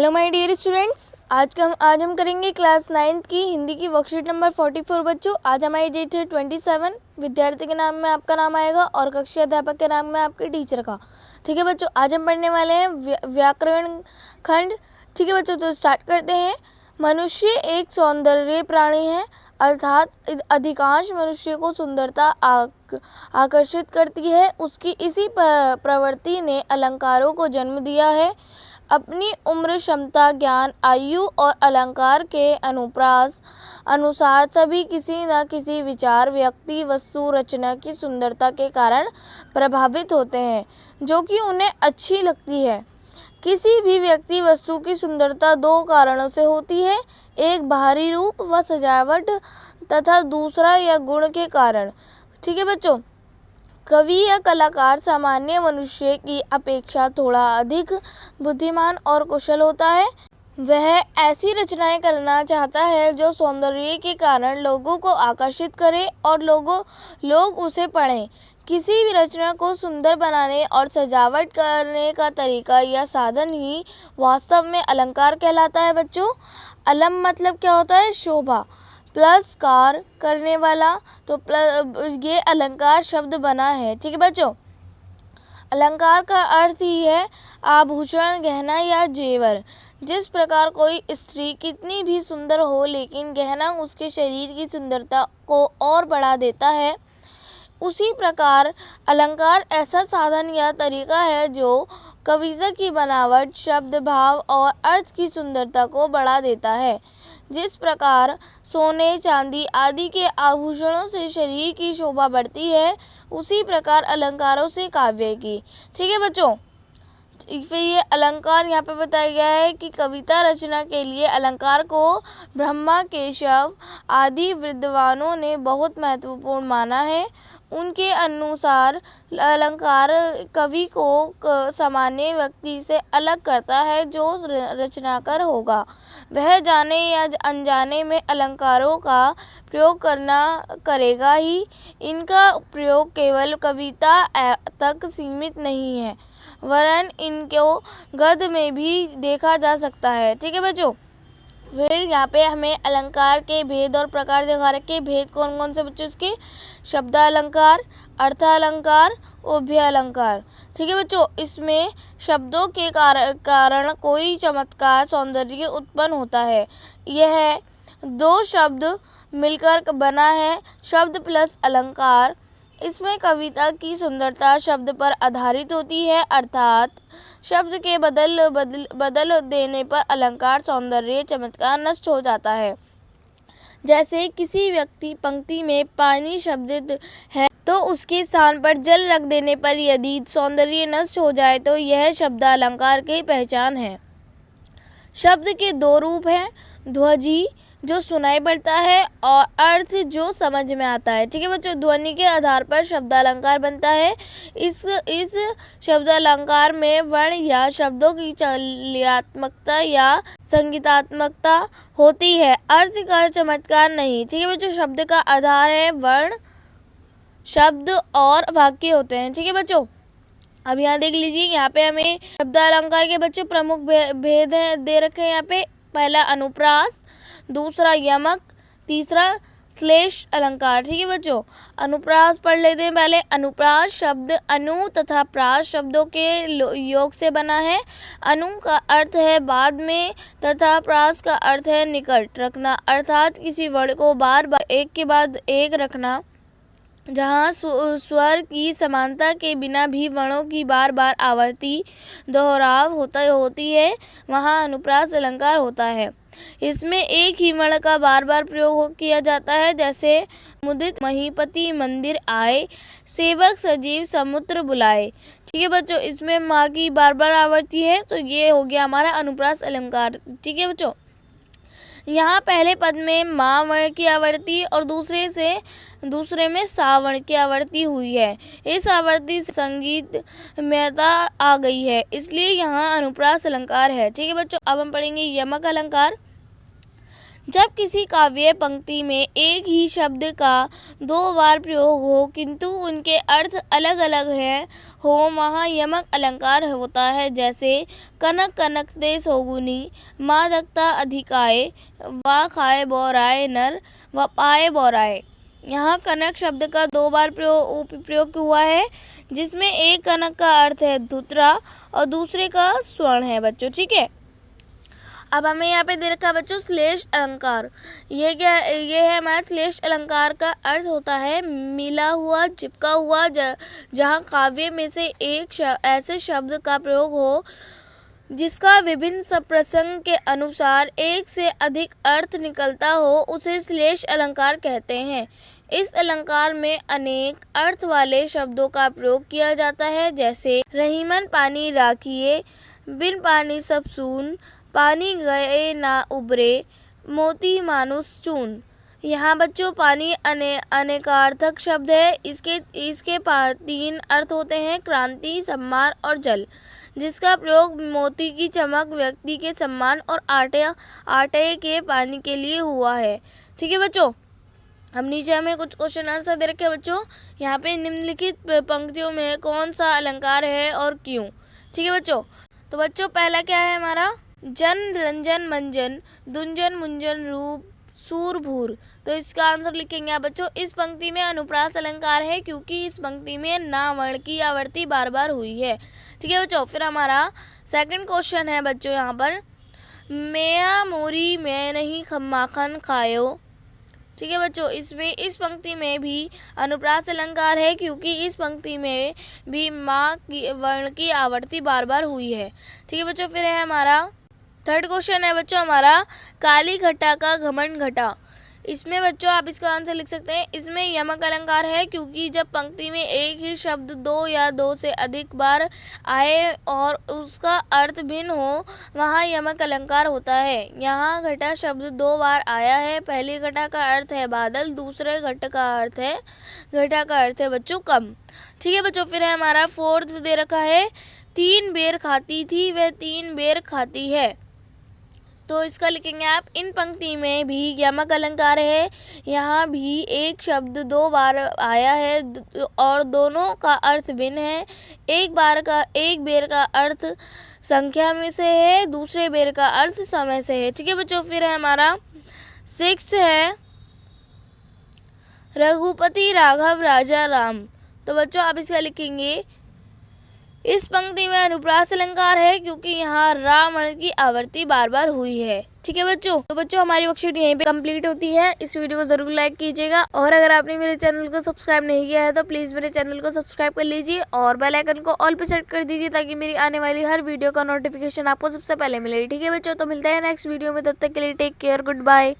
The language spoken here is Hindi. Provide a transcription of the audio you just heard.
हेलो माय डियर स्टूडेंट्स, आज हम करेंगे क्लास 9th की हिंदी की वर्कशीट नंबर 44। बच्चों, आज हमारी डेट है 27। विद्यार्थी के नाम में आपका नाम आएगा और कक्षा अध्यापक के नाम में आपके टीचर का। ठीक है बच्चों, आज हम पढ़ने वाले हैं व्याकरण खंड। ठीक है बच्चों, तो स्टार्ट करते हैं। मनुष्य एक सौंदर्य प्राणी है, अर्थात अधिकांश मनुष्य को सुंदरता आकर्षित करती है। उसकी इसी प्रवृत्ति ने अलंकारों को जन्म दिया है। अपनी उम्र, क्षमता, ज्ञान, आयु और अलंकार के अनुप्रास अनुसार सभी किसी न किसी विचार, व्यक्ति, वस्तु, रचना की सुंदरता के कारण प्रभावित होते हैं, जो कि उन्हें अच्छी लगती है। किसी भी व्यक्ति, वस्तु की सुंदरता दो कारणों से होती है, एक बाहरी रूप व सजावट तथा दूसरा या गुण के कारण। ठीक है बच्चों, कवि या कलाकार सामान्य मनुष्य की अपेक्षा थोड़ा अधिक बुद्धिमान और कुशल होता है। वह ऐसी रचनाएं करना चाहता है जो सौंदर्य के कारण लोगों को आकर्षित करे और लोग उसे पढ़ें। किसी भी रचना को सुंदर बनाने और सजावट करने का तरीका या साधन ही वास्तव में अलंकार कहलाता है। बच्चों, अलम मतलब क्या होता है? शोभा प्लस कार करने वाला, तो ये अलंकार शब्द बना है। ठीक है बच्चों, अलंकार का अर्थ ही है आभूषण, गहना या जेवर। जिस प्रकार कोई स्त्री कितनी भी सुंदर हो, लेकिन गहना उसके शरीर की सुंदरता को और बढ़ा देता है, उसी प्रकार अलंकार ऐसा साधन या तरीका है जो कविता की बनावट, शब्द, भाव और अर्थ की सुंदरता को बढ़ा देता है। जिस प्रकार सोने, चांदी आदि के आभूषणों से शरीर की शोभा बढ़ती है, उसी प्रकार अलंकारों से काव्य की। ठीक है बच्चों, फिर ये अलंकार यहाँ पे बताया गया है कि कविता रचना के लिए अलंकार को ब्रह्मा, केशव आदि विद्वानों ने बहुत महत्वपूर्ण माना है। उनके अनुसार अलंकार कवि को सामान्य व्यक्ति से अलग करता है। जो रचनाकार होगा वह जाने या अनजाने में अलंकारों का प्रयोग करेगा ही। इनका प्रयोग केवल कविता तक सीमित नहीं है, वरन इनको गद्य में भी देखा जा सकता है। ठीक है बच्चों, फिर यहाँ पे हमें अलंकार के भेद और प्रकार दिखा रखे। भेद कौन कौन से बच्चों? इसके शब्दालंकार, अर्थालंकार, उभय अलंकार। ठीक है बच्चों, इसमें शब्दों के कारण कोई चमत्कार, सौंदर्य उत्पन्न होता है। यह दो शब्द मिलकर बना है, शब्द प्लस अलंकार। इसमें कविता की सुंदरता शब्द पर आधारित होती है, अर्थात शब्द के बदल देने पर अलंकार, सौंदर्य, चमत्कार नष्ट हो जाता है। जैसे किसी व्यक्ति पंक्ति में पानी शब्दित है तो उसके स्थान पर जल रख देने पर यदि सौंदर्य नष्ट हो जाए तो यह शब्द अलंकार की पहचान है। शब्द के दो रूप हैं, ध्वनि जो सुनाई पड़ता है और अर्थ जो समझ में आता है। ठीक है बच्चों, ध्वनि के आधार पर शब्दालंकार बनता है। इस शब्दालंकार में वर्ण या शब्दों की चलयात्मकता या संगीतात्मकता होती है, अर्थ का चमत्कार नहीं। ठीक है बच्चों, शब्द का आधार है वर्ण, शब्द और वाक्य होते हैं। ठीक है बच्चों, अब यहाँ देख लीजिए, यहाँ पे हमें शब्दालंकार के बच्चों प्रमुख भेद दे रखे हैं। यहाँ पे पहला अनुप्रास, दूसरा यमक, तीसरा श्लेष अलंकार। ठीक है बच्चों, अनुप्रास पढ़ लेते हैं पहले। अनुप्रास शब्द अनु तथा प्रास शब्दों के योग से बना है। अनु का अर्थ है बाद में तथा प्रास का अर्थ है निकट रखना, अर्थात किसी वर्ण को बार बार एक के बाद एक रखना। जहाँ स्वर की समानता के बिना भी वर्णों की बार बार आवर्ती दोहराव होती है, वहाँ अनुप्रास अलंकार होता है। इसमें एक ही वर्ण का बार बार प्रयोग किया जाता है, जैसे मुदित महीपति मंदिर आए, सेवक सजीव समुद्र बुलाए। ठीक है बच्चों, इसमें माँ की बार बार आवर्ती है, तो ये हो गया हमारा अनुप्रास अलंकार। ठीक है बच्चों, यहाँ पहले पद में माँ वर्ण की आवर्ती और दूसरे में सा वर्ण की आवर्ती हुई है। इस आवर्ती से संगीतमयता आ गई है, इसलिए यहाँ अनुप्रास अलंकार है। ठीक है बच्चों, अब हम पढ़ेंगे यमक अलंकार। जब किसी काव्य पंक्ति में एक ही शब्द का दो बार प्रयोग हो किंतु उनके अर्थ अलग अलग हो वहाँ यमक अलंकार होता है। जैसे कनक कनकते सौगुनी, माँ दक्ता अधिकाय, वा खाए बोराए नर, व पाए बोराए। यहाँ कनक शब्द का दो बार प्रयोग हुआ है, जिसमें एक कनक का अर्थ है धुतरा और दूसरे का स्वर्ण है बच्चों। ठीक है, अब हमें यहाँ पे दे रखा है बच्चों श्लेष अलंकार। ये क्या है? ये है हमारा श्लेष अलंकार का अर्थ होता है मिला हुआ, चिपका हुआ, जहाँ काव्य में से एक ऐसे शब्द का प्रयोग हो जिसका विभिन्न प्रसंग के अनुसार एक से अधिक अर्थ निकलता हो, उसे श्लेष अलंकार कहते हैं। इस अलंकार में अनेक अर्थ वाले शब्दों का प्रयोग किया जाता है। जैसे रहीमन पानी राखिए, बिन पानी सब सून, पानी गए ना उबरे, मोती मानुस चून। यहाँ बच्चों पानी अनेकार्थक शब्द है। इसके 3 अर्थ होते हैं, क्रांति, सम्मान और जल, जिसका प्रयोग मोती की चमक, व्यक्ति के सम्मान और आटे के पानी के लिए हुआ है। ठीक है बच्चों, अब नीचे हमें कुछ क्वेश्चन आंसर दे रखे हैं बच्चों। यहाँ पे निम्नलिखित पंक्तियों में कौन सा अलंकार है और क्यों। ठीक है बच्चों, तो बच्चों पहला क्या है हमारा, जन रंजन मंजन, दुंजन मुंजन रूप सूर भूर। तो इसका आंसर लिखेंगे आप बच्चों। इस पंक्ति में अनुप्रास अलंकार है क्योंकि इस पंक्ति में ना वर्ण की आवृत्ति बार बार हुई है। ठीक है बच्चों, फिर हमारा सेकंड क्वेश्चन है बच्चों यहाँ पर, मैं मोरी मैं नहीं माखन खायो। ठीक है बच्चों, इसमें इस पंक्ति में भी अनुप्रास अलंकार है क्योंकि इस पंक्ति में भी माँ की वर्ण की आवृत्ति बार बार हुई है। ठीक है बच्चों, फिर है हमारा थर्ड क्वेश्चन है बच्चों हमारा, काली घटा का घमंड घटा। इसमें बच्चों आप इसका आंसर लिख सकते हैं। इसमें यमक अलंकार है क्योंकि जब पंक्ति में एक ही शब्द 2 या 2 से अधिक बार आए और उसका अर्थ भिन्न हो, वहाँ यमक अलंकार होता है। यहाँ घटा शब्द 2 बार आया है। पहली घटा का अर्थ है बादल, दूसरे घटा का अर्थ है बच्चों कम। ठीक है बच्चों, फिर है हमारा फोर्थ दे रखा है, 3 बेर खाती थी वह 3 बेर खाती है। तो इसका लिखेंगे आप, इन पंक्ति में भी यमक अलंकार है। यहाँ भी एक शब्द 2 बार आया है और दोनों का अर्थ भिन्न है। एक बेर का अर्थ संख्या में से है, दूसरे बेर का अर्थ समय से है। ठीक है बच्चों, फिर है हमारा 6 है, रघुपति राघव राजा राम। तो बच्चों आप इसका लिखेंगे, इस पंक्ति में अनुप्रास अलंकार है क्योंकि यहाँ राम की आवृत्ति बार बार हुई है। ठीक है बच्चों, तो बच्चों हमारी वर्कशीट यहीं पे कंप्लीट होती है। इस वीडियो को जरूर लाइक कीजिएगा और अगर आपने मेरे चैनल को सब्सक्राइब नहीं किया है तो प्लीज़ मेरे चैनल को सब्सक्राइब कर लीजिए और बेल आइकन को ऑल पे सेट कर दीजिए ताकि मेरी आने वाली हर वीडियो का नोटिफिकेशन आपको सबसे पहले मिले। ठीक है बच्चों, तो मिलते हैं नेक्स्ट वीडियो में, तब तक के लिए टेक केयर, गुड बाय।